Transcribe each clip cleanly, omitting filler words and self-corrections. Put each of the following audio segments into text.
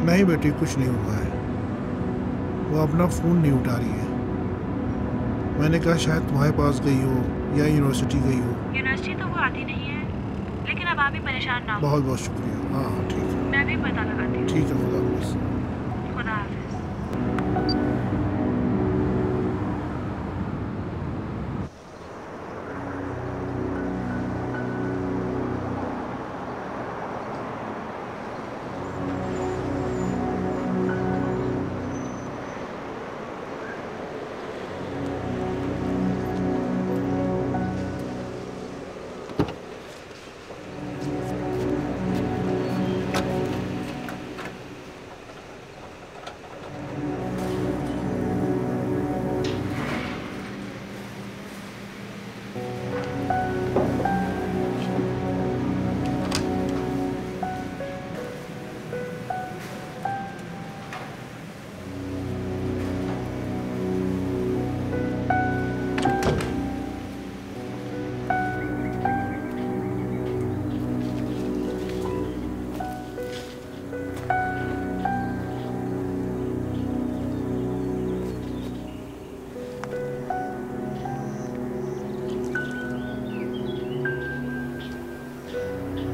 नहीं बेटी, कुछ नहीं हुआ है। वो अपना फ़ोन नहीं उठा रही है। मैंने कहा शायद तुम्हारे पास गई हो या यूनिवर्सिटी गई हो। यूनिवर्सिटी तो वो आती नहीं है, लेकिन अब आप भी परेशान ना हो। बहुत बहुत शुक्रिया। हाँ हाँ ठीक है। मैं भी पता लगाती हूँ। ठीक है, खुदा हाफिज़। खुदा हाफिज।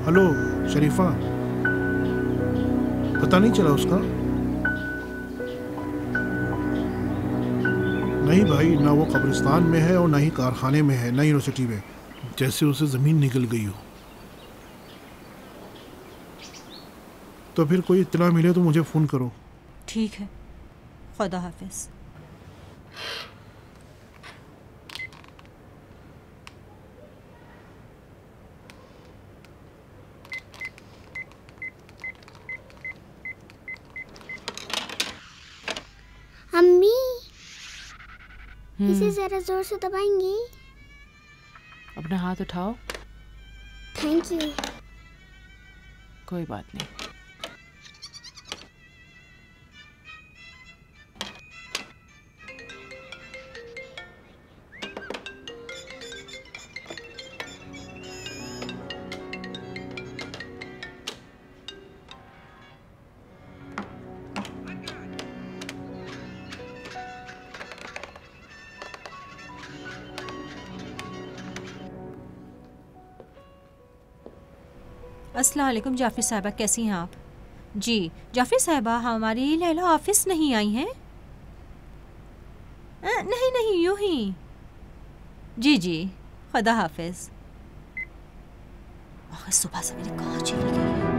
हेलो शरीफा, पता नहीं चला उसका? नहीं भाई, ना वो कब्रिस्तान में है और ना ही कारखाने में है, ना यूनिवर्सिटी में। जैसे उसे ज़मीन निकल गई हो। तो फिर कोई इत्तला मिले तो मुझे फ़ोन करो। ठीक है, खुदा हाफिज। अम्मी, इसे जरा जोर से दबाएंगी? अपना हाथ उठाओ। Thank you. कोई बात नहीं। अस्सलाम वालेकुम जाफ़िर साहिबा, कैसी हैं आप? जी जाफ़िर साहिबा, हमारी लैला ऑफिस नहीं आई हैं? नहीं नहीं, यूँ ही। जी जी, खुदा हाफिज। आखिर सुबह सवेरे कहाँ चली गई है?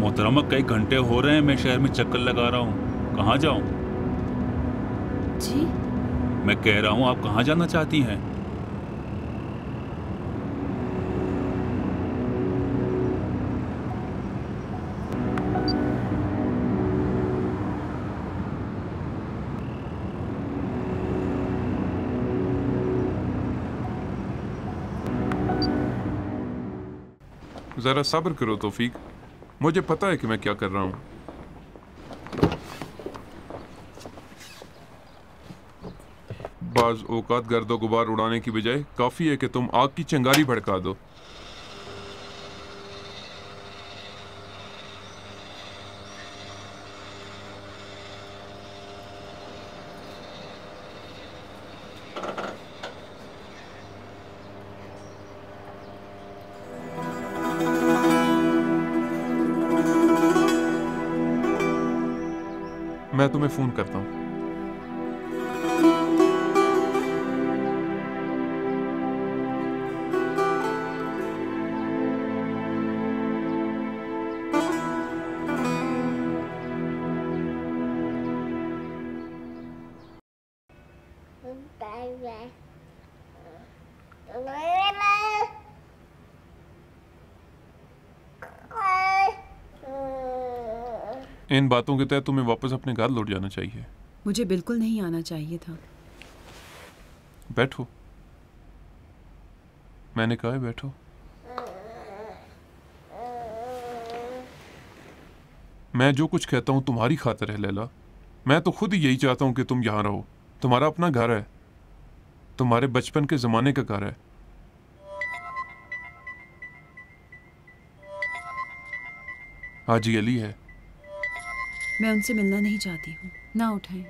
मोहतरमा, कई घंटे हो रहे हैं मैं शहर में चक्कर लगा रहा हूँ। कहाँ जाऊँ? जी मैं कह रहा हूँ, आप कहाँ जाना चाहती हैं? ज़रा सब्र करो तौफीक, मुझे पता है कि मैं क्या कर रहा हूँ। बाज़ औक़ात गर्दो गुबार उड़ाने की बजाय काफ़ी है कि तुम आग की चिंगारी भड़का दो। मैं तुम्हें फ़ोन करता हूँ। इन बातों के तहत तुम्हें वापस अपने घर लौट जाना चाहिए। मुझे बिल्कुल नहीं आना चाहिए था। बैठो, मैंने कहा है बैठो। मैं जो कुछ कहता हूँ तुम्हारी खातिर है लैला। मैं तो खुद ही यही चाहता हूँ कि तुम यहाँ रहो। तुम्हारा अपना घर है, तुम्हारे बचपन के ज़माने का घर है। हाजी अली है। मैं उनसे मिलना नहीं चाहती हूँ। ना उठाएं।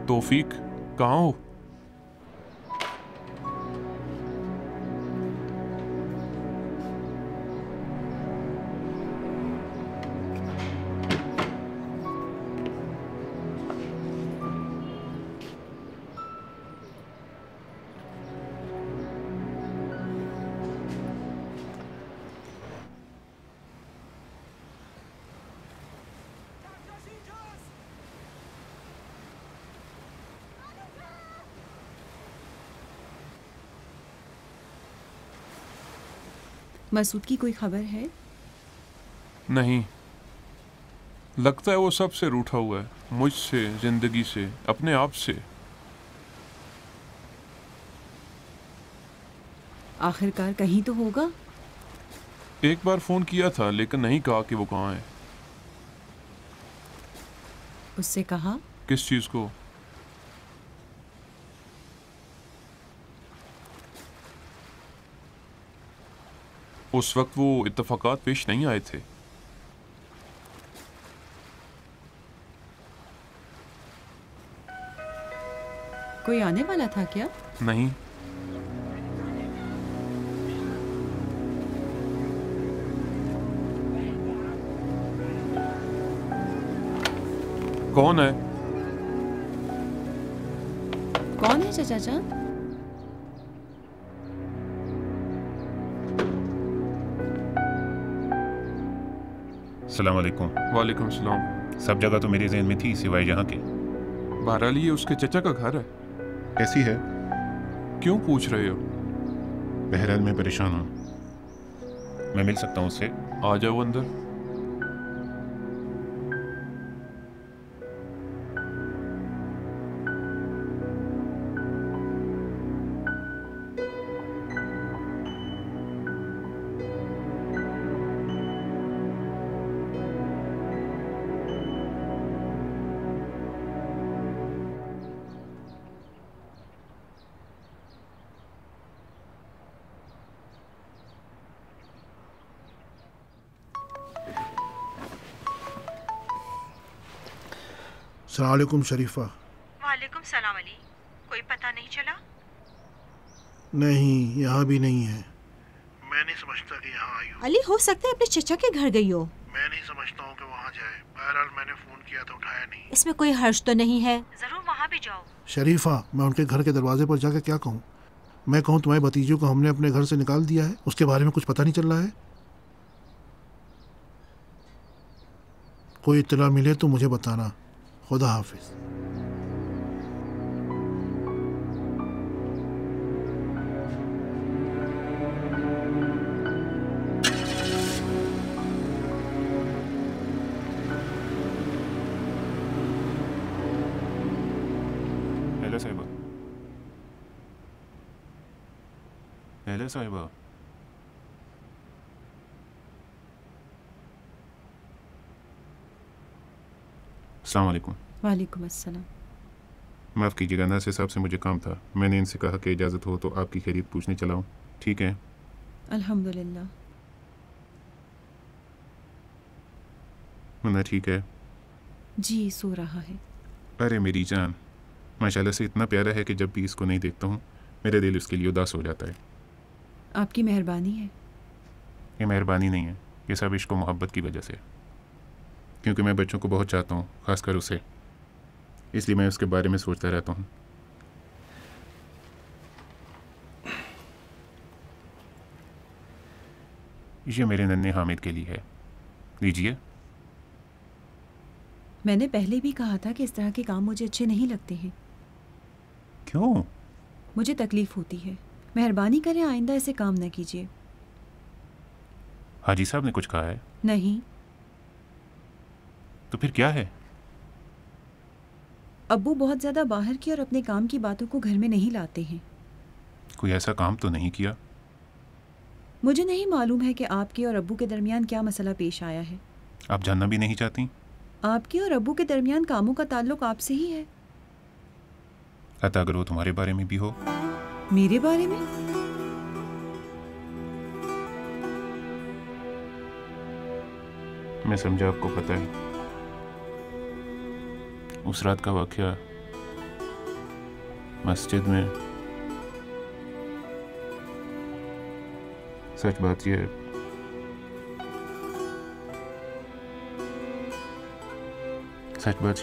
तौफीक, कहाँ हो? मसूद की कोई खबर है? नहीं, लगता है वो सबसे रूठा हुआ है, मुझसे, जिंदगी से, अपने आप से। आखिरकार कहीं तो होगा। एक बार फोन किया था लेकिन नहीं कहा कि वो कहाँ है। उससे कहा? किस चीज को? उस वक्त वो इत्तफाकात पेश नहीं आए थे। कोई आने वाला था क्या? नहीं। कौन है? कौन है चाचा जान? अस्सलाम वालेकुम। वालेकुम सलाम। सब जगह तो मेरे जहन में थी सिवाय यहाँ के। बहरहाल ये उसके चचा का घर है। कैसी है? क्यों पूछ रहे हो? बहरहाल मैं परेशान हूँ। मैं मिल सकता हूँ उससे? आ जाओ अंदर। अस्सलामुअलैकुम शरीफा। वालेकुम सलाम अली। कोई पता नहीं चला? नहीं, यहाँ भी नहीं है। मैं नहीं समझता कि यहाँ आई हो। अली, हो सकता है अपने चचा के घर गई हो। मैं नहीं समझता हूँ कि वहाँ जाए। बहरहाल मैंने फ़ोन किया तो उठाया नहीं। इसमें कोई हर्ष तो नहीं है? जरूर वहाँ भी जाओ। शरीफा, मैं उनके घर के दरवाजे पर जाकर क्या कहूँ? मैं कहूँ तुम्हारे भतीजों को हमने अपने घर से निकाल दिया है, उसके बारे में कुछ पता नहीं चल रहा है? कोई इत्तला मिले तो मुझे बताना। खुदा हाफिज। हेलो साहिबा। हेलो साहिबा। अस्सलाम वालेकुम। वालेकुम अस्सलाम। माफ़ कीजिएगा, नासिर साहब से मुझे काम था। मैंने इनसे कहा कि इजाज़त हो तो आपकी खैरियत पूछने चला हूँ। ठीक है? अल्हम्दुलिल्लाह। मुन्ना ठीक है? जी, सो रहा है। अरे मेरी जान, माशाल्लाह से इतना प्यारा है कि जब भी इसको नहीं देखता हूँ मेरा दिल उसके लिए उदास हो जाता है। आपकी मेहरबानी है। ये मेहरबानी नहीं है, ये सब इश्क व मोहब्बत की वजह से। क्योंकि मैं बच्चों को बहुत चाहता हूँ, ख़ासकर उसे, इसलिए मैं उसके बारे में सोचता रहता हूँ। ये मेरे नन्हे हामिद के लिए है, लीजिए। मैंने पहले भी कहा था कि इस तरह के काम मुझे अच्छे नहीं लगते हैं। क्यों? मुझे तकलीफ होती है। मेहरबानी करें आइंदा ऐसे काम न कीजिए। हाजी साहब ने कुछ कहा है? नहीं। तो फिर क्या है? अब्बू बहुत ज़्यादा बाहर की और अपने काम की बातों को घर में नहीं लाते हैं। कोई ऐसा काम तो नहीं किया? मुझे नहीं मालूम है कि आपके और अब्बू के दरमियान क्या मसला पेश आया है। आप जानना भी नहीं चाहती? आपके और अब्बू के दरमियान कामों का ताल्लुक आपसे ही है। अतः अगर वो तुम्हारे बारे में भी हो? मेरे बारे में? मैं समझा आपको पता है। उस रात का वाकया मस्जिद में, सच बात यह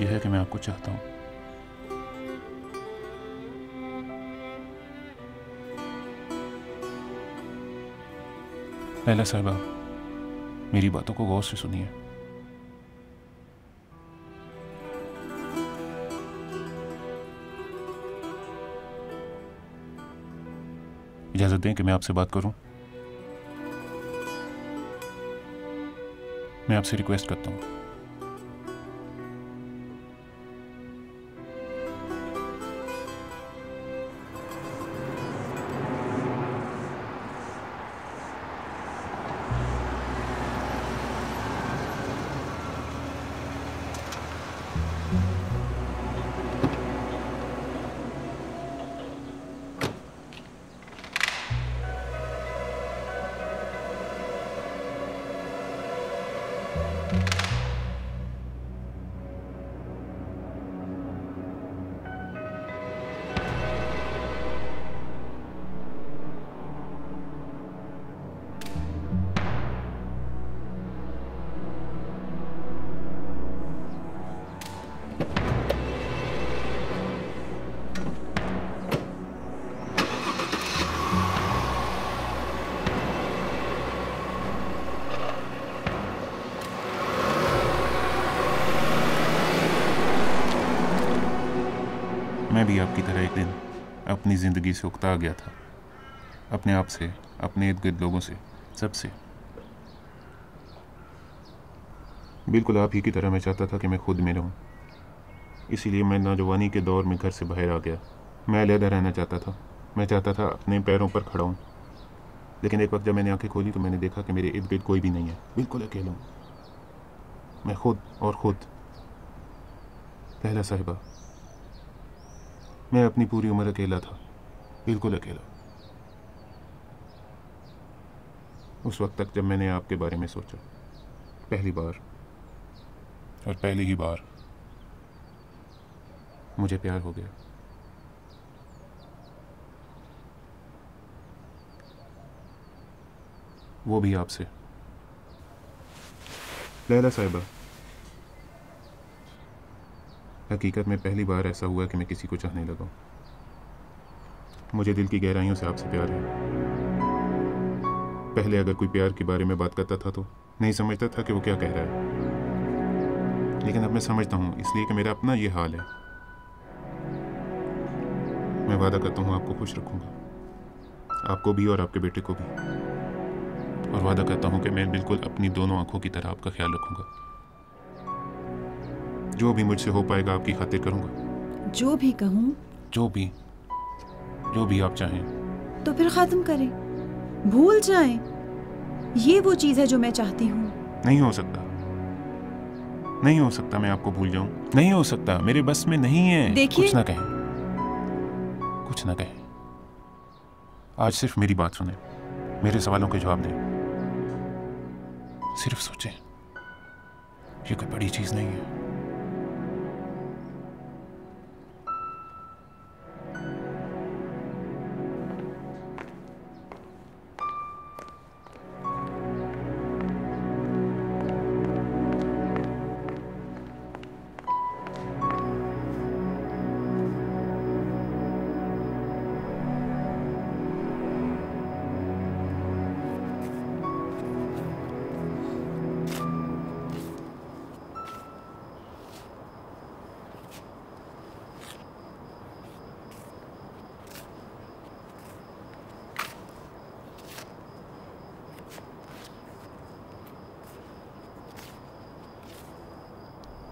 है कि मैं आपको चाहता हूं। लैला साहिबा, मेरी बातों को गौर से सुनिए। इजाजत दें कि मैं आपसे बात करूं। मैं आपसे रिक्वेस्ट करता हूं। मैं भी आपकी तरह एक दिन अपनी ज़िंदगी से उकता गया था, अपने आप से, अपने इर्द गिर्द लोगों से, सबसे। बिल्कुल आप ही की तरह मैं चाहता था कि मैं खुद में रहूं। इसीलिए मैं नौजवानी के दौर में घर से बाहर आ गया। मैं अलहदा रहना चाहता था। मैं चाहता था अपने पैरों पर खड़ा हूं। लेकिन एक वक्त जब मैंने आंखें खोली तो मैंने देखा कि मेरे इर्द गिर्द कोई भी नहीं है। बिल्कुल अकेला हूं मैं, खुद और खुद। लैला साहिबा, मैं अपनी पूरी उम्र अकेला था, बिल्कुल अकेला। उस वक्त तक जब मैंने आपके बारे में सोचा, पहली बार, और पहली ही बार मुझे प्यार हो गया। वो भी आपसे। लैला साहिबा, हकीकत में पहली बार ऐसा हुआ कि मैं किसी को चाहने लगा। मुझे दिल की गहराइयों से आपसे प्यार है। पहले अगर कोई प्यार के बारे में बात करता था तो नहीं समझता था कि वो क्या कह रहा है, लेकिन अब मैं समझता हूँ, इसलिए कि मेरा अपना ये हाल है। मैं वादा करता हूँ आपको खुश रखूँगा, आपको भी और आपके बेटे को भी। और वादा करता हूँ कि मैं बिल्कुल अपनी दोनों आंखों की तरह आपका ख्याल रखूँगा। जो भी मुझसे हो पाएगा आपकी खातिर करूँगा। जो भी कहूँ? जो भी आप चाहें। तो फिर ख़त्म करें, भूल जाएं। ये वो चीज़ है जो मैं चाहती हूँ। नहीं हो सकता, नहीं हो सकता मैं आपको भूल जाऊं। नहीं हो सकता, मेरे बस में नहीं है। देखिए, कुछ ना कहें, कुछ ना कहें। आज सिर्फ मेरी बात सुने, मेरे सवालों के जवाब दें। सिर्फ सोचें, ये कोई बड़ी चीज नहीं है।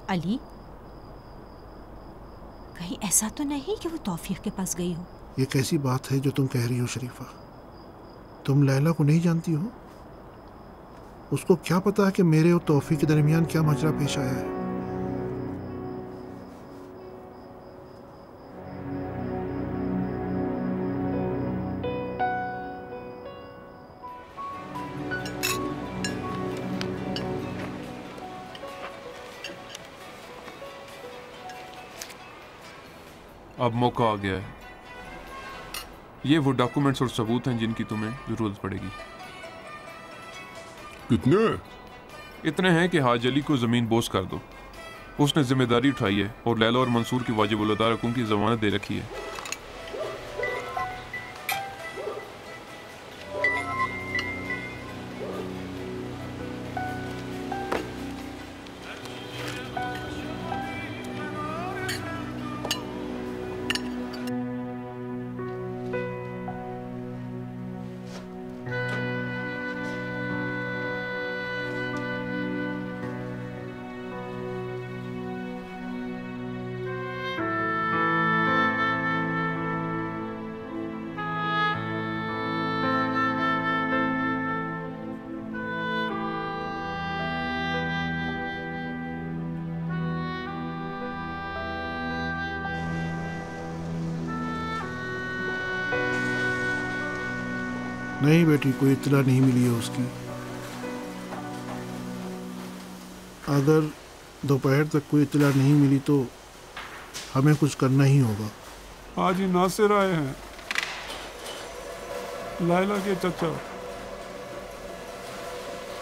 अली, कहीं ऐसा तो नहीं कि वो तौफीक के पास गई हो? ये कैसी बात है जो तुम कह रही हो शरीफा? तुम लैला को नहीं जानती हो? उसको क्या पता है कि मेरे और तौफीक के दरमियान क्या माजरा पेश आया है? अब मौका आ गया है। ये वो डॉक्यूमेंट्स और सबूत हैं जिनकी तुम्हें जरूरत पड़ेगी। कितने? इतने हैं कि हाज अली को ज़मीन बोझ कर दो। उसने जिम्मेदारी उठाई है और लैला और मंसूर की वाजिब उल अदा रकूम की ज़मानत दे रखी है। नहीं बेटी, कोई इत्तला नहीं मिली है उसकी। अगर दोपहर तक कोई इत्तला नहीं मिली तो हमें कुछ करना ही होगा। हाजी नासिर आए हैं, लैला के चचा।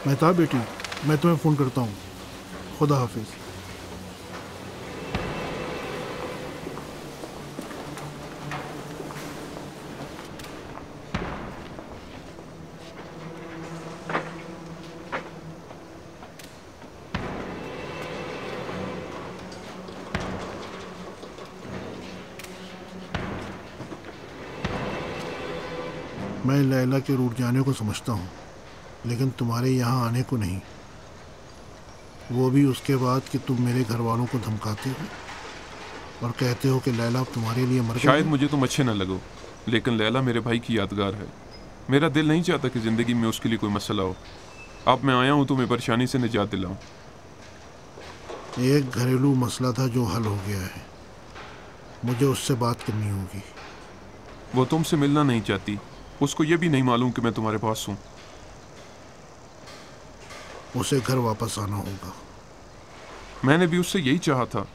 मेहताब बेटी, मैं तुम्हें फ़ोन करता हूँ। खुदा हाफिज़। मैं लैला के रूठ जाने को समझता हूँ, लेकिन तुम्हारे यहाँ आने को नहीं। वो भी उसके बाद कि तुम मेरे घर वालों को धमकाते हो और कहते हो कि लैला अब तुम्हारे लिए मर गई। शायद मुझे तुम अच्छे न लगो, लेकिन लैला मेरे भाई की यादगार है। मेरा दिल नहीं चाहता कि ज़िंदगी में उसके लिए कोई मसला हो। अब मैं आया हूँ तुम्हें परेशानी से निजात दिलाऊँ। एक घरेलू मसला था जो हल हो गया है। मुझे उससे बात करनी होगी। वो तुमसे मिलना नहीं चाहती। उसको ये भी नहीं मालूम कि मैं तुम्हारे पास हूँ। उसे घर वापस आना होगा। मैंने भी उससे यही चाहा था।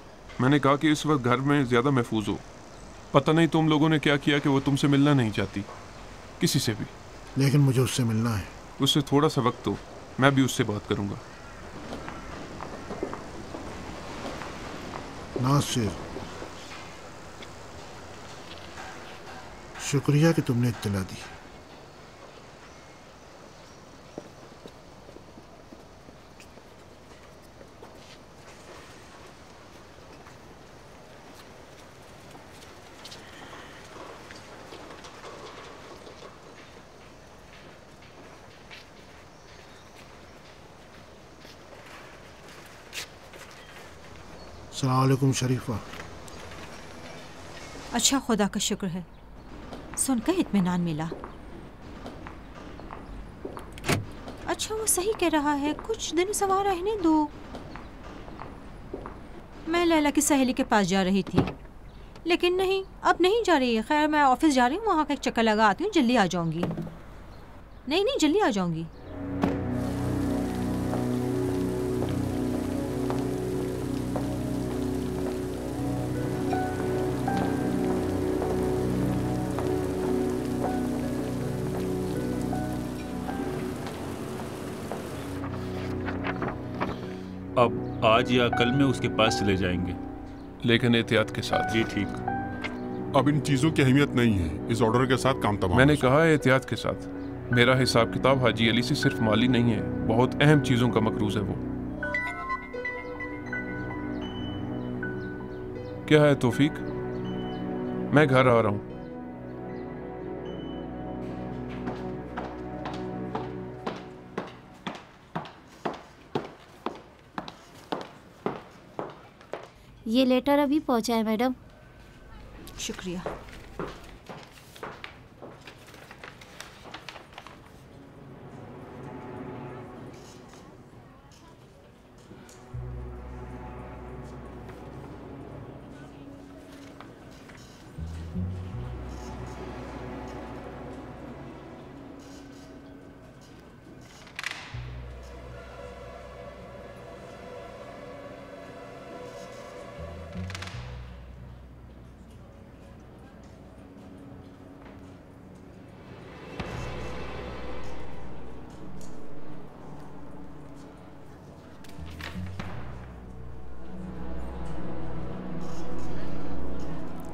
मैंने कहा कि इस वक्त घर में ज़्यादा महफूज हो। पता नहीं तुम लोगों ने क्या किया कि वो तुमसे मिलना नहीं चाहती, किसी से भी। लेकिन मुझे उससे मिलना है। उससे थोड़ा सा वक्त दो, मैं भी उससे बात करूँगा। नासिर, शुक्रिया कि तुमने इत्तला दी। अस्सलाम वालेकुम शरीफा। अच्छा, खुदा का शुक्र है, सुनकर इत्मीनान मिला। अच्छा, वो सही कह रहा है, कुछ दिन सवार रहने दो। मैं लैला की सहेली के पास जा रही थी, लेकिन नहीं, अब नहीं जा रही है। खैर, मैं ऑफिस जा रही हूँ, वहाँ का एक चक्कर लगा आती हूँ, जल्दी आ जाऊँगी। नहीं, जल्दी आ जाऊँगी। अब आज या कल में उसके पास चले जाएंगे, लेकिन एहतियात के साथ। जी ठीक। अब इन चीजों की अहमियत नहीं है। इस ऑर्डर के साथ काम तमाम। मैंने कहा है एहतियात के साथ। मेरा हिसाब किताब हाजी अली से सिर्फ माली नहीं है, बहुत अहम चीज़ों का मकरूज है वो। क्या है तौफीक? मैं घर आ रहा हूँ। ये लेटर अभी पहुंचा है मैडम। शुक्रिया।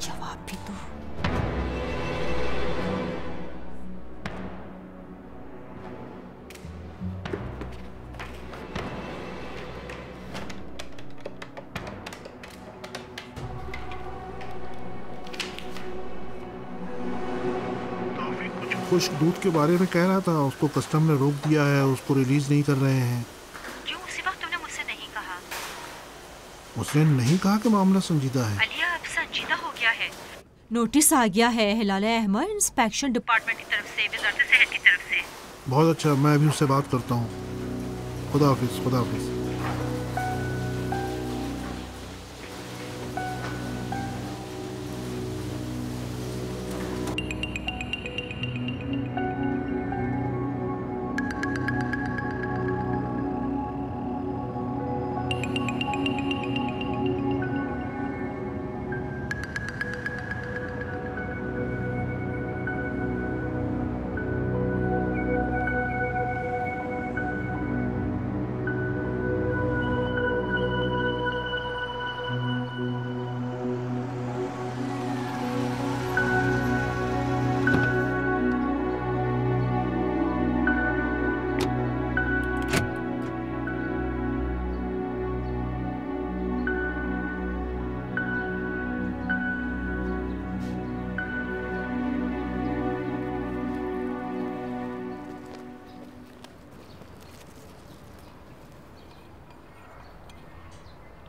जवाब भी दो। खुश्क दूध के बारे में कह रहा था, उसको कस्टम ने रोक दिया है, उसको रिलीज नहीं कर रहे हैं। क्यों उसी वक्त तुमने मुझसे नहीं कहा? उसने नहीं कहा कि मामला संजीदा है। अलिया अब संजीदा हो गया है। नोटिस आ गया है हिलाल अहमद इंस्पेक्शन डिपार्टमेंट की तरफ से, वजारत सेहत की तरफ से। बहुत अच्छा, मैं अभी उससे बात करता हूँ। खुदा हाफिज, खुदा हाफिज।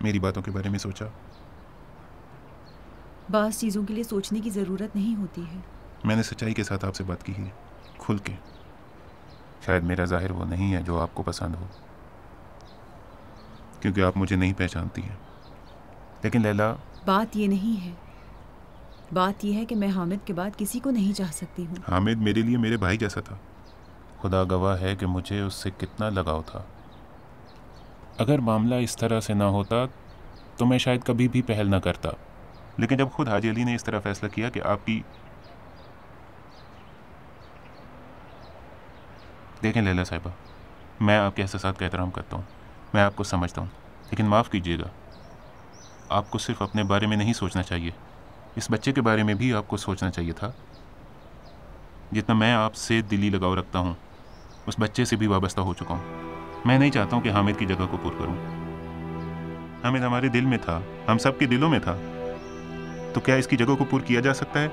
मेरी बातों के बारे में सोचा? बास चीज़ों के लिए सोचने की ज़रूरत नहीं होती है। मैंने सच्चाई के साथ आपसे बात की है, खुल के। शायद मेरा ज़ाहिर वो नहीं है जो आपको पसंद हो, क्योंकि आप मुझे नहीं पहचानती हैं। लेकिन लैला, बात ये नहीं है, बात यह है कि मैं हामिद के बाद किसी को नहीं चाह सकती हूँ। हामिद मेरे लिए मेरे भाई जैसा था। खुदा गवाह है कि मुझे उससे कितना लगाव था। अगर मामला इस तरह से ना होता तो मैं शायद कभी भी पहल ना करता। लेकिन जब खुद हाजी अली ने इस तरह फैसला किया कि आपकी... देखें लैला साहिबा, मैं आपके एहसासात का एहतराम करता हूँ, मैं आपको समझता हूँ, लेकिन माफ़ कीजिएगा, आपको सिर्फ अपने बारे में नहीं सोचना चाहिए, इस बच्चे के बारे में भी आपको सोचना चाहिए था। जितना मैं आपसे दिली लगाव रखता हूँ, उस बच्चे से भी वाबस्ता हो चुका हूँ। मैं नहीं चाहता हूँ कि हामिद की जगह को पूरा करूँ। हामिद हमारे दिल में था, हम सब के दिलों में था, तो क्या इसकी जगह को पूरा किया जा सकता है?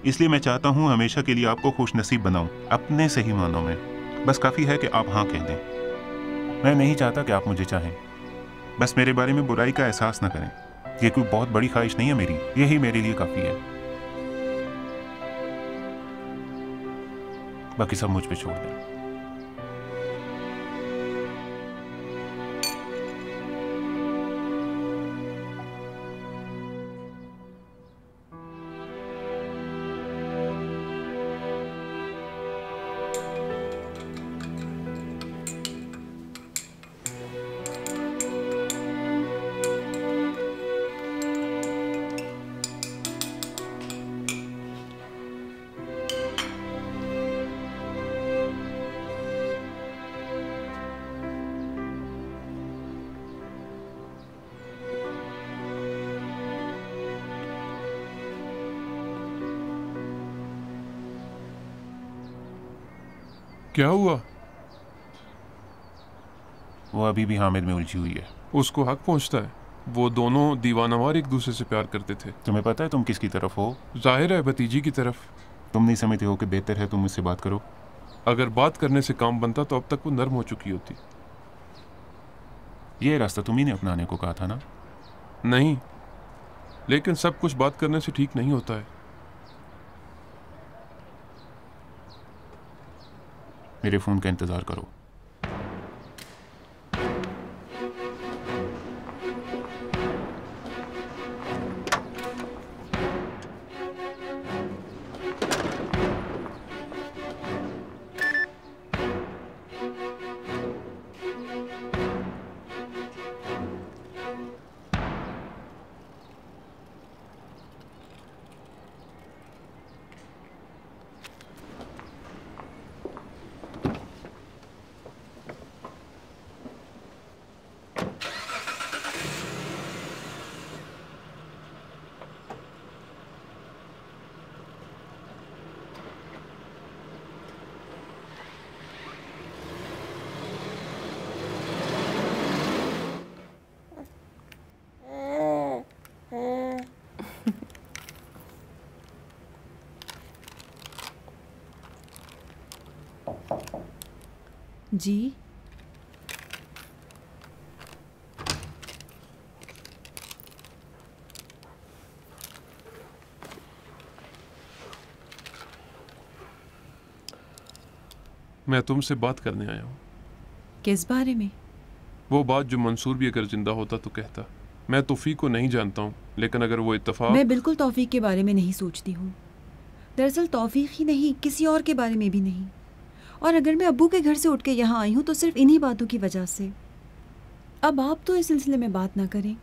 इसलिए मैं चाहता हूँ हमेशा के लिए आपको खुश नसीब बनाऊँ, अपने सही मानों में। बस काफ़ी है कि आप हाँ कह दें। मैं नहीं चाहता कि आप मुझे चाहें, बस मेरे बारे में बुराई का एहसास ना करें। ये कोई बहुत बड़ी ख्वाहिश नहीं है मेरी, यही मेरे लिए काफ़ी है। बाकी सब मुझ पे छोड़ दें। क्या हुआ? वो अभी भी हामिद में उलझी हुई है। उसको हक पहुंचता है। वो दोनों दीवानावार एक दूसरे से प्यार करते थे। तुम्हें पता है तुम किसकी तरफ हो? जाहिर है भतीजी की तरफ। तुम नहीं समझते हो कि बेहतर है तुम मुझसे बात करो? अगर बात करने से काम बनता तो अब तक वो नर्म हो चुकी होती। ये रास्ता तुम ही ने अपनाने को कहा था ना? नहीं, लेकिन सब कुछ बात करने से ठीक नहीं होता है। मेरे फ़ोन का इंतज़ार करो। जी मैं तुमसे बात करने आया हूँ। किस बारे में? वो बात जो मंसूर भी अगर जिंदा होता तो कहता। मैं तौफीक को नहीं जानता हूँ, लेकिन अगर वो इत्तेफाक। मैं बिल्कुल तौफीक के बारे में नहीं सोचती हूँ। दरअसल तौफीक ही नहीं, किसी और के बारे में भी नहीं। और अगर मैं अब्बू के घर से उठ के यहाँ आई हूँ तो सिर्फ इन्हीं बातों की वजह से। अब आप तो इस सिलसिले में बात ना करें,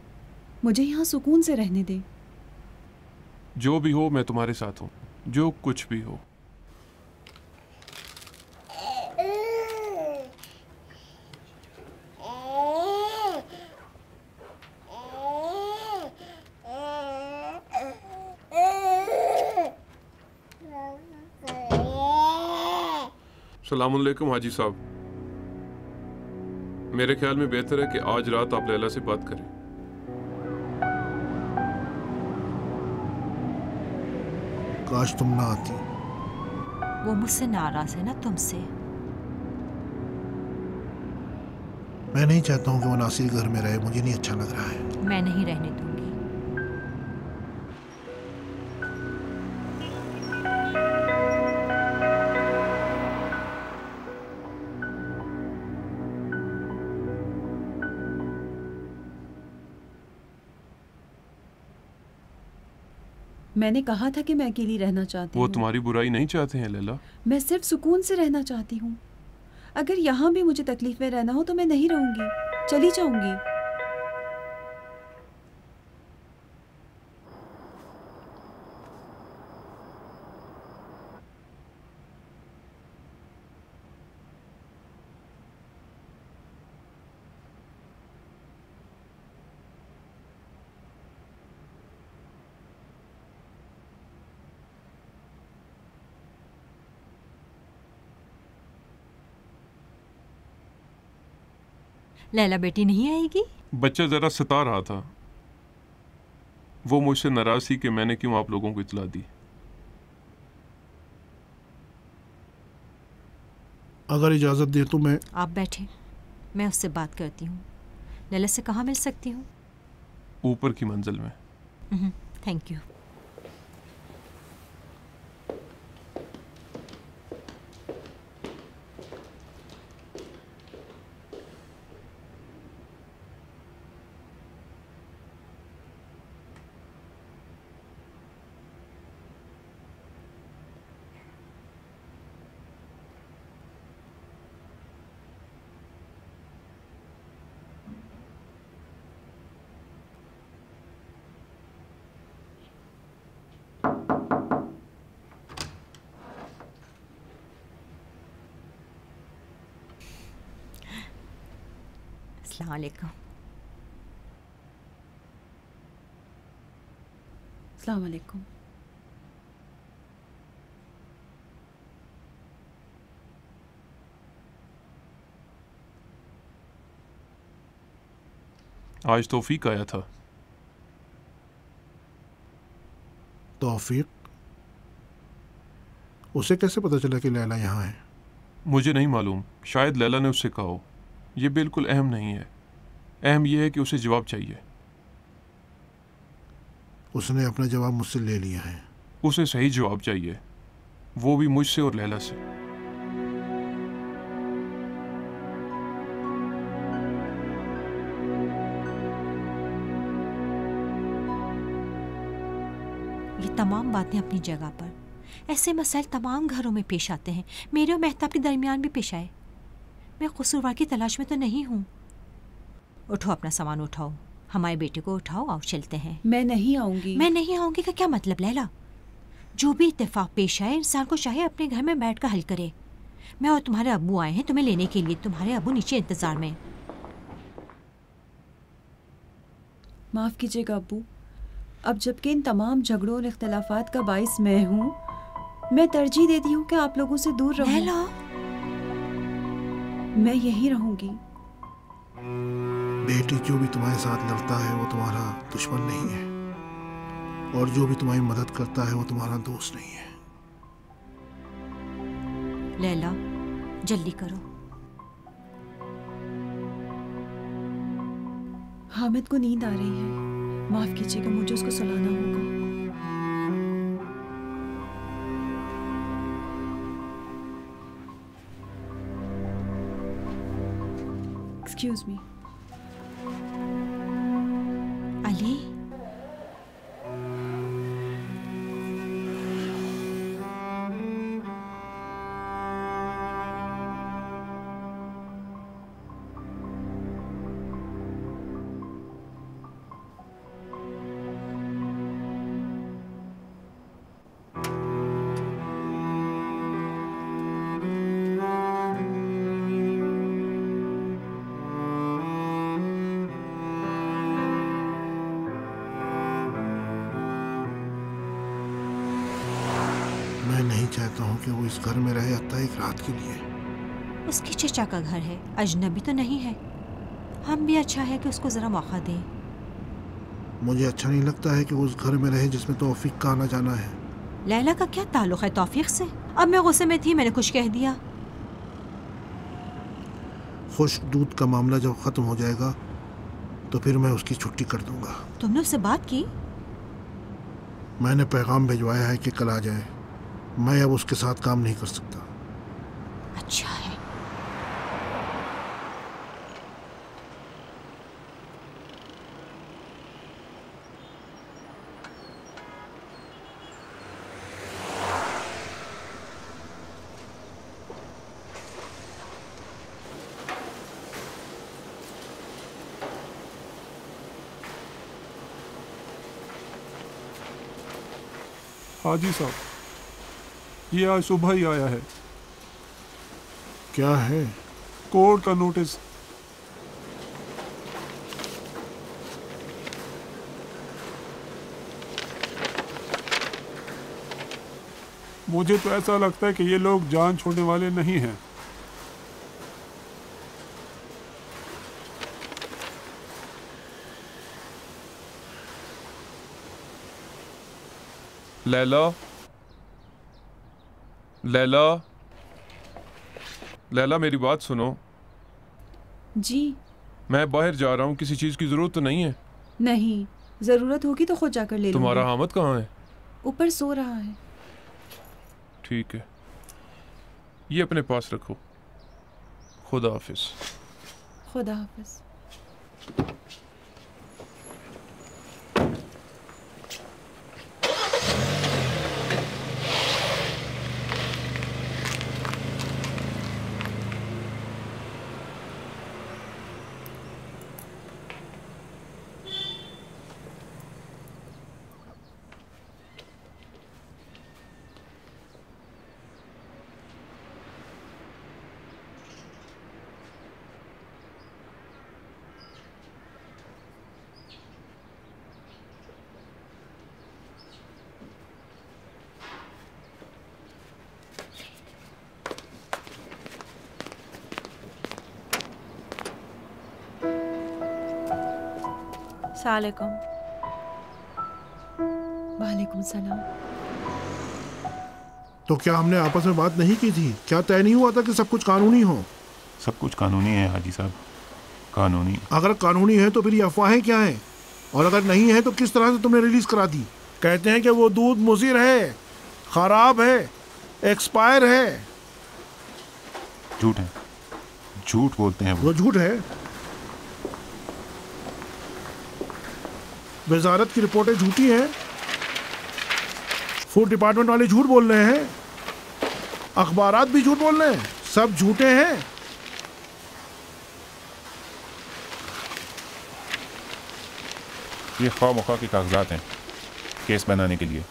मुझे यहाँ सुकून से रहने दें। जो भी हो मैं तुम्हारे साथ हूँ, जो कुछ भी हो। अस्सलामुअलैकुम हाजी साहब। मेरे ख्याल में बेहतर है कि आज रात आप लैला से बात करें। काश तुम ना आती। वो मुझसे नाराज है ना, तुमसे। मैं नहीं चाहता हूँ कि वो नासिर घर में रहे, मुझे नहीं अच्छा लग रहा है। मैं नहीं रहने दूंगी। मैंने कहा था कि मैं अकेली रहना चाहती वो हूँ। तुम्हारी बुराई नहीं चाहते हैं लैला। मैं सिर्फ सुकून से रहना चाहती हूँ। अगर यहाँ भी मुझे तकलीफ में रहना हो तो मैं नहीं रहूंगी, चली जाऊंगी। लैला बेटी नहीं आएगी? बच्चा जरा सता रहा था। वो मुझसे नाराज थी कि मैंने क्यों आप लोगों को इतला दी। अगर इजाज़त दे तो मैं। आप बैठे, मैं उससे बात करती हूँ। लैला से कहाँ मिल सकती हूँ? ऊपर की मंजिल में। Thank you. अस्सलाम वालेकुम। अस्सलाम वालेकुम। आज तौफीक आया था। तौफीक? उसे कैसे पता चला कि लैला यहाँ है? मुझे नहीं मालूम, शायद लैला ने उससे कहा हो। ये बिल्कुल अहम नहीं है। अहम यह है कि उसे जवाब चाहिए। उसने अपना जवाब मुझसे ले लिया है। उसे सही जवाब चाहिए, वो भी मुझसे और लैला से। ये तमाम बातें अपनी जगह पर। ऐसे मसाइल तमाम घरों में पेश आते हैं, मेरे और मेहताब के दरमियान भी पेश आए। मैं कसूरवार की तलाश में तो नहीं हूँ। उठो, अपना सामान उठाओ, हमारे बेटे को उठाओ, आओ चलते हैं। मैं नहीं आऊंगी। मैं नहीं आऊंगी का क्या मतलब लैला? जो भी इत्तेफाक पेश आए इंसान को चाहे अपने घर में बैठ कर हल करे। मैं और तुम्हारे अब्बू आए हैं तुम्हें लेने के लिए। तुम्हारे अब्बू नीचे इंतजार में। माफ़ कीजिएगा अब्बू, अब जबकि इन तमाम झगड़ों और इख्तलाफात का बाइस मैं हूँ, मैं तरजीह देती हूँ कि आप लोगों से दूर रहूं। लैला, मैं यहीं रहूंगी। बेटी, जो भी तुम्हारे साथ लड़ता है वो तुम्हारा दुश्मन नहीं है, और जो भी तुम्हारी मदद करता है वो तुम्हारा दोस्त नहीं है। लैला, जल्दी करो। हामिद को नींद आ रही है, माफ कीजिएगा, मुझे उसको सुलाना होगा। Excuse me. अली, मैं नहीं चाहता हूँ कि वो इस घर में रहे हत्ता एक रात के लिए। उसकी चचा का घर है, अजनबी तो नहीं है। हम भी अच्छा है कि उसको जरा मौका दें। मुझे अच्छा नहीं लगता है कि वो उस घर में रहे जिसमें तौफीक का आना जाना है। लैला का क्या ताल्लुक है तौफीक से? अब मैं गुस्से में थी, मैंने कुछ कह दिया। खुश्क दूध का मामला जब ख़त्म हो जाएगा तो फिर मैं उसकी छुट्टी कर दूंगा। तुमने उससे बात की? मैंने पैगाम भिजवाया है कि कल आ जाए। मैं अब उसके साथ काम नहीं कर सकता। अच्छा है। हाजी साहब, ये आज सुबह ही आया है। क्या है? कोर्ट का नोटिस। मुझे तो ऐसा लगता है कि ये लोग जान छोड़ने वाले नहीं हैं। लैला, लैला, लैला, मेरी बात सुनो। जी। मैं बाहर जा रहा हूँ, किसी चीज़ की ज़रूरत तो नहीं है? नहीं, ज़रूरत होगी तो खुद जाकर ले लूंगी। तुम्हारा हामिद कहाँ है? ऊपर सो रहा है। ठीक है, ये अपने पास रखो। खुदा हाफिज। खुदा हाफिज। अस्सलामुअलैकुम। वालेकुम सलाम। तो क्या हमने आपस में बात नहीं की थी? क्या तय नहीं हुआ था कि सब कुछ कानूनी हो? सब कुछ कानूनी है हाजी साहब, कानूनी। अगर कानूनी है तो फिर ये अफवाहें क्या हैं? और अगर नहीं है तो किस तरह से तुमने रिलीज करा दी? कहते हैं कि वो दूध मुज़िर है, खराब है, एक्सपायर है। झूठ है, झूठ बोलते हैं वो झूठ है। वजारत की रिपोर्टें झूठी हैं, फूड डिपार्टमेंट वाले झूठ बोल रहे हैं, अखबारात भी झूठ बोल रहे हैं, सब झूठे हैं। ये ख्वाह मुख्वाह के कागजात हैं केस बनाने के लिए।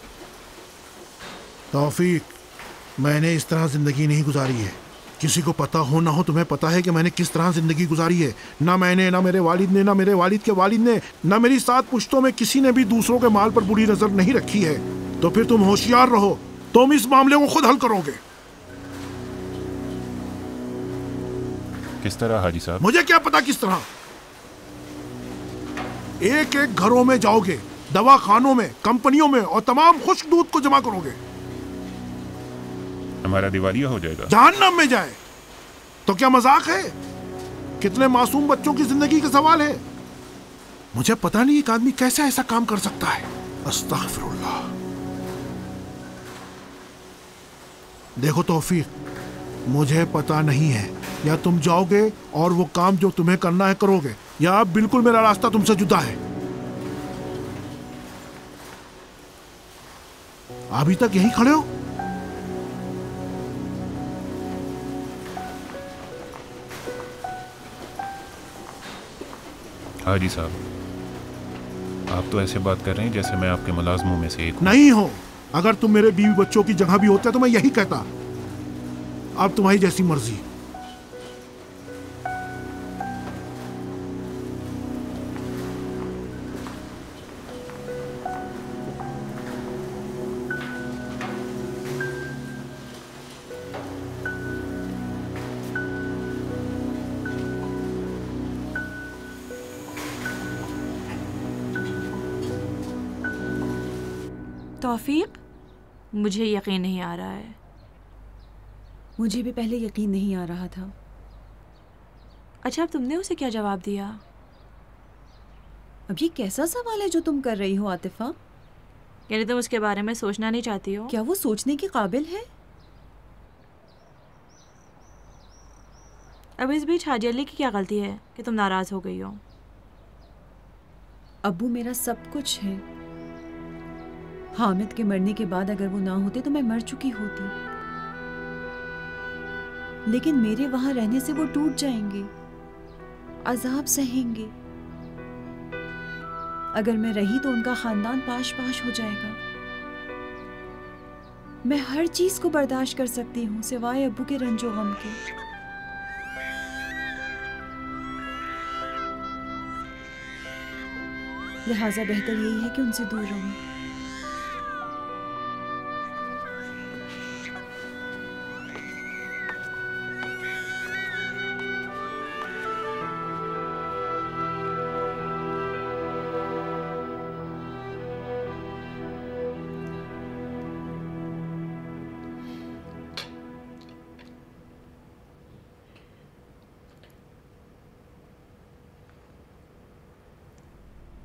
तौफीक, मैंने इस तरह जिंदगी नहीं गुजारी है। किसी को पता हो ना हो, तुम्हें पता है कि मैंने किस तरह जिंदगी गुजारी है। ना मैंने, ना मेरे वालिद ने, ना मेरे वालिद के वालिद ने, ना मेरी 7 पुश्तों में किसी ने भी दूसरों के माल पर बुरी नजर नहीं रखी है। तो फिर तुम होशियार रहो, तुम इस मामले को खुद हल करोगे। किस तरह हाजी साहब? मुझे क्या पता किस तरह। एक एक घरों में जाओगे, दवाखानों में, कंपनियों में, और तमाम खुश्क दूध को जमा करोगे। हमारा दिवालिया हो जाएगा। जहन्नम में जाए तो क्या मजाक है? कितने मासूम बच्चों की जिंदगी का सवाल है। मुझे पता नहीं एक आदमी कैसे ऐसा काम कर सकता है। अस्तगफिरुल्लाह। देखो तौफीक, मुझे पता नहीं है, या तुम जाओगे और वो काम जो तुम्हें करना है करोगे, या बिल्कुल मेरा रास्ता तुमसे जुदा है। अभी तक यहीं खड़े हो? हाजी साहब, आप तो ऐसे बात कर रहे हैं जैसे मैं आपके मुलाजमों में से एक हूं। नहीं हो। अगर तुम मेरे बीवी बच्चों की जगह भी होते तो मैं यही कहता। अब तुम्हारी जैसी मर्जी। तौफीक, मुझे यकीन नहीं आ रहा है। मुझे भी पहले यकीन नहीं आ रहा था। अच्छा, अब तुमने उसे क्या जवाब दिया? अब ये कैसा सवाल है जो तुम कर रही हो आतिफा? यानी तुम उसके बारे में सोचना नहीं चाहती हो? क्या वो सोचने के काबिल है? अब इस बीच हाजी अली की क्या गलती है कि तुम नाराज हो गई हो? अब्बू मेरा सब कुछ है। हामिद के मरने के बाद अगर वो ना होते तो मैं मर चुकी होती, लेकिन मेरे वहां रहने से वो टूट जाएंगे, अजाब सहेंगे। अगर मैं रही तो उनका खानदान पाश पाश हो जाएगा। मैं हर चीज को बर्दाश्त कर सकती हूँ सिवाय अब्बू के रंजो गम के। लिहाजा बेहतर यही है कि उनसे दूर रहूं।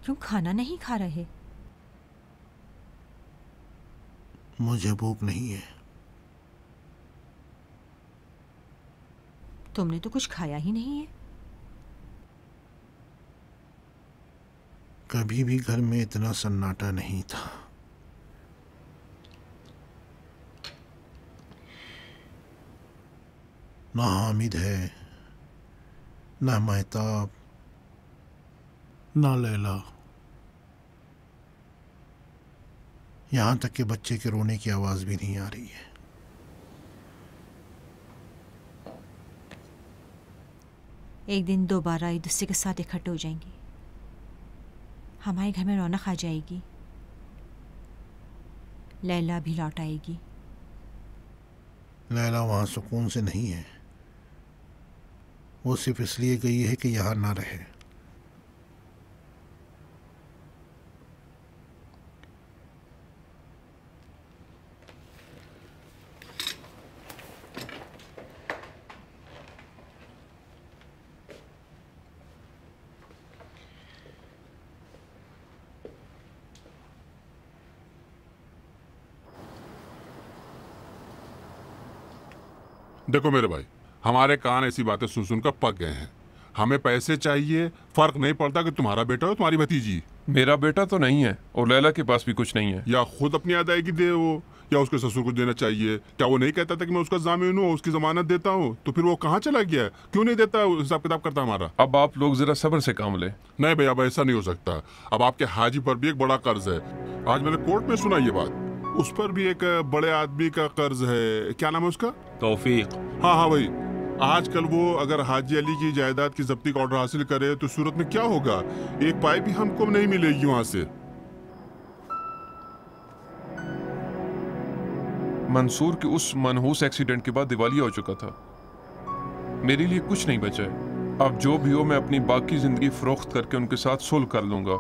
क्यों खाना नहीं खा रहे? मुझे भूख नहीं है। तुमने तो कुछ खाया ही नहीं है। कभी भी घर में इतना सन्नाटा नहीं था। ना हामिद है, ना महताब, ना लैला, यहाँ तक कि बच्चे के रोने की आवाज़ भी नहीं आ रही है। एक दिन दोबारा एक दूसरे के साथ इकट्ठे हो जाएंगे, हमारे घर में रौनक आ जाएगी, लैला भी लौट आएगी। लैला वहाँ सुकून से नहीं है। वो सिर्फ इसलिए गई है कि यहाँ ना रहे। देखो मेरे भाई, हमारे कान ऐसी बातें सुन सुनकर पक गए हैं। हमें पैसे चाहिए, फर्क नहीं पड़ता कि तुम्हारा बेटा हो तुम्हारी भतीजी। मेरा बेटा तो नहीं है और लैला के पास भी कुछ नहीं है। या खुद अपनी अदायगी दे वो, या उसके ससुर को देना चाहिए। क्या वो नहीं कहता था कि मैं उसका जामीन हूँ, उसकी जमानत देता हूँ? तो फिर वो कहाँ चला गया? क्यों नहीं देता? हिसाब किताब करता हमारा। अब आप लोग जरा सब्र से काम ले। नहीं भैया, अब ऐसा नहीं हो सकता। अब आपके हाजी पर भी एक बड़ा कर्ज है। आज मैंने कोर्ट में सुना ये बात। उस पर भी एक बड़े आदमी का कर्ज है। क्या नाम है उसका? तौफीक। हाँ हाँ भाई। आजकल वो अगर हाजी अली की जायदाद की जब्ती का ऑर्डर हासिल करे तो सूरत में क्या होगा? एक पाई भी हमको नहीं मिलेगी वहां से। मंसूर के उस मनहूस एक्सीडेंट के बाद दिवालिया हो चुका था। मेरे लिए कुछ नहीं बचा है। अब जो भी हो, मैं अपनी बाकी जिंदगी फरोख्त करके उनके साथ सुलह कर लूंगा।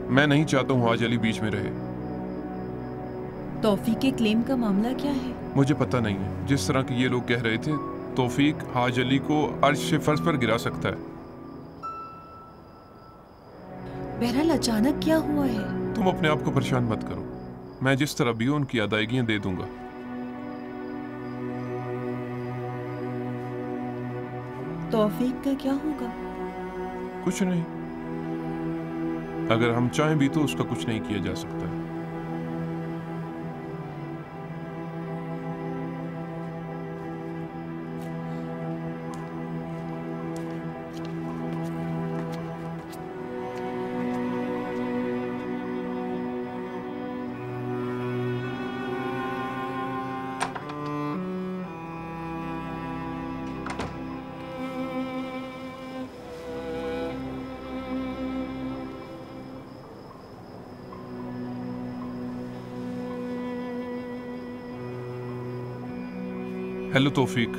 मैं नहीं चाहता हूँ हाजी अली बीच में रहे। तौफीक के क्लेम का मामला क्या है? मुझे पता नहीं है। जिस तरह के ये लोग कह रहे थे, तौफीक हाज अली को अर्श से फर्श पर गिरा सकता है। बहरहाल अचानक क्या हुआ है? तुम अपने आप को परेशान मत करो। मैं जिस तरह भी हूं उनकी अदायगियां दे दूंगा। तौफीक का क्या होगा? कुछ नहीं। अगर हम चाहें भी तो उसका कुछ नहीं किया जा सकता। हेलो तौफीक,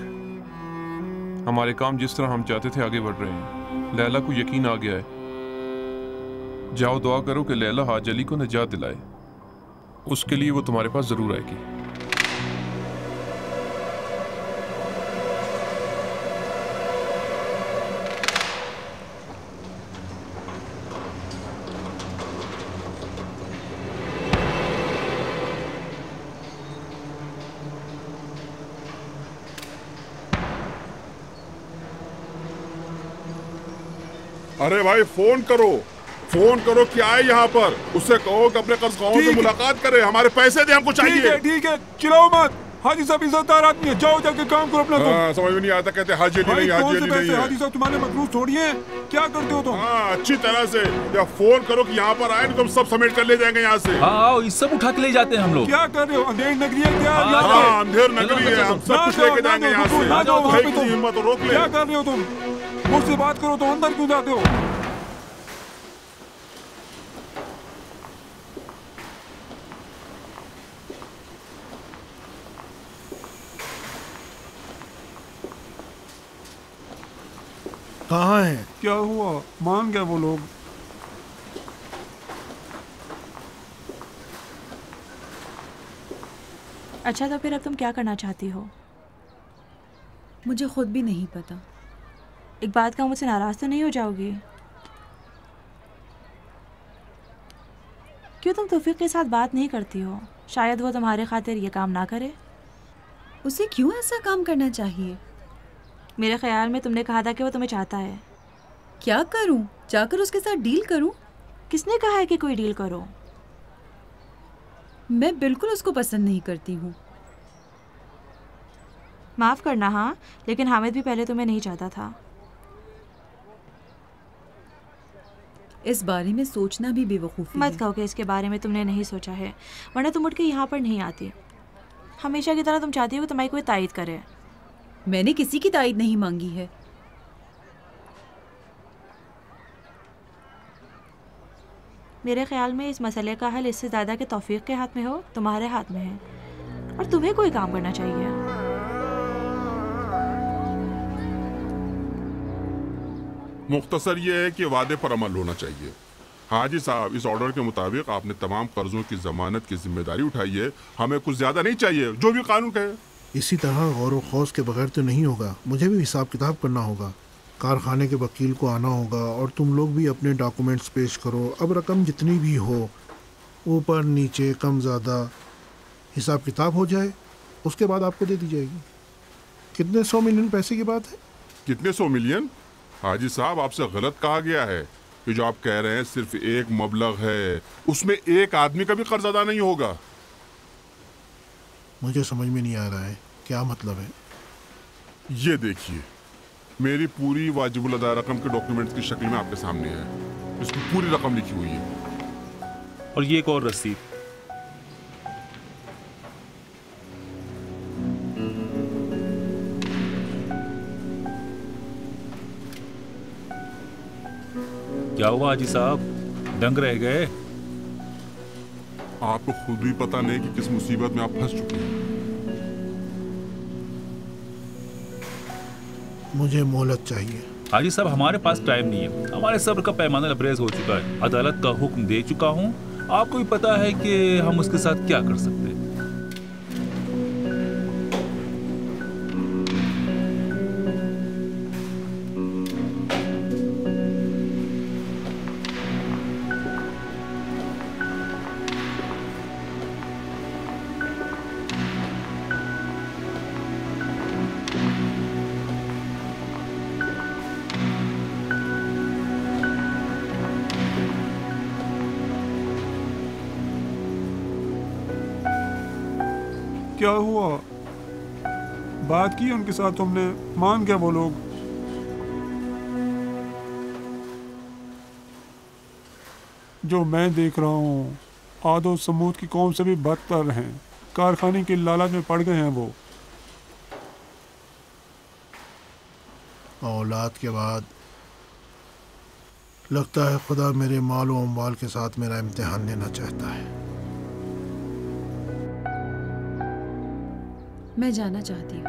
हमारे काम जिस तरह हम चाहते थे आगे बढ़ रहे हैं। लैला को यकीन आ गया है। जाओ दुआ करो कि लैला हाज अली को निजात दिलाए। उसके लिए वो तुम्हारे पास जरूर आएगी। अरे भाई फोन करो कि आए यहाँ पर। उससे कहो कि अपने कर्जखाओं से मुलाकात करे, हमारे पैसे दे, हमको चाहिए। ठीक है, चिल्लाओ मत। हाजी साहब इज्जतदार आदमी है, जाओ जाके काम करो अपना। समझ में नहीं आता, कहते हाजी अली नहीं, हाजी अली नहीं है। हाजी साहब तुम्हारे मखरूज छोड़िए, क्या करते हो तुम? हाँ, अच्छी तरह से। या फोन करो कि यहाँ पर आए, तो हम सब समेट कर ले जाएंगे यहाँ से। हाँ, इस सब उठा के ले जाते हैं हम लोग। क्या कर रहे हो? अंधेर नगरी है क्या? हाँ, अंधेर नगरी है, हम सब कुछ लेके जाएंगे यहाँ से। हिम्मत रोक ले। क्या कर रहे हो तुम? मुझसे बात करो तो अंदर क्यों जाते हो? कहाँ है? क्या हुआ? मान गए वो लोग? अच्छा, तो फिर अब तुम क्या करना चाहती हो? मुझे खुद भी नहीं पता। एक बात का मुझसे नाराज तो नहीं हो जाओगी? क्यों तुम तौफीक के साथ बात नहीं करती हो? शायद वो तुम्हारे खातिर ये काम ना करे। उसे क्यों ऐसा काम करना चाहिए? मेरे ख्याल में तुमने कहा था कि वो तुम्हें चाहता है। क्या करूं? जाकर उसके साथ डील करूं? किसने कहा है कि कोई डील करो? मैं बिल्कुल उसको पसंद नहीं करती हूँ। माफ़ करना, हाँ, लेकिन हामिद भी पहले तुम्हें नहीं चाहता था। इस बारे में सोचना भी बेवकूफ़ी है। मत कहो कि इसके बारे में तुमने नहीं सोचा है, वरना तुम उठ के यहाँ पर नहीं आती। हमेशा की तरह तुम चाहती हो कि तुम्हारी कोई तायद करे। मैंने किसी की तायद नहीं मांगी है। मेरे ख्याल में इस मसले का हल इससे ज़्यादा कि तौफीक के हाथ में हो, तुम्हारे हाथ में है और तुम्हें कोई काम करना चाहिए। मुख्तसर ये है कि वादे पर अमल होना चाहिए। हाजी साहब, इस ऑर्डर के मुताबिक आपने तमाम कर्जों की जमानत की जिम्मेदारी उठाई है। हमें कुछ ज्यादा नहीं चाहिए, जो भी कानून कहे। इसी तरह गौर व खौस के बगैर तो नहीं होगा। मुझे भी हिसाब किताब करना होगा, कारखाने के वकील को आना होगा और तुम लोग भी अपने डॉक्यूमेंट्स पेश करो। अब रकम जितनी भी हो, ऊपर नीचे कम ज़्यादा, हिसाब किताब हो जाए, उसके बाद आपको दे दी जाएगी। कितने 100 मिलियन पैसे की बात है? कितने 100 मिलियन? हाजी साहब, आपसे गलत कहा गया है कि जो आप कह रहे हैं सिर्फ एक मबलग है, उसमें एक आदमी का भी कर्ज अदा नहीं होगा। मुझे समझ में नहीं आ रहा है, क्या मतलब है? ये देखिए, मेरी पूरी वाजिबुल अदा रकम के डॉक्यूमेंट्स की शक्ल में आपके सामने है। इसकी पूरी रकम लिखी हुई है। और ये एक और रसीद। क्या हुआ हाजी साहब, दंग रह गए? आपको खुद भी पता नहीं कि किस मुसीबत में आप फंस चुके हैं। मुझे मोहलत चाहिए। हाजी साहब, हमारे पास टाइम नहीं है। हमारे सब्र का पैमाना लबरेज हो चुका है। अदालत का हुक्म दे चुका हूँ। आपको भी पता है कि हम उसके साथ क्या कर सकते हैं। क्या हुआ? बात की उनके साथ तुमने? मान गया वो लोग? जो मैं देख रहा हूँ, आदो समूद की कौम से भी बदतर हैं। कारखाने की लालच में पड़ गए हैं वो। औलाद के बाद लगता है खुदा मेरे माल व अम्वाल के साथ मेरा इम्तिहान लेना चाहता है। मैं जाना चाहती हूँ।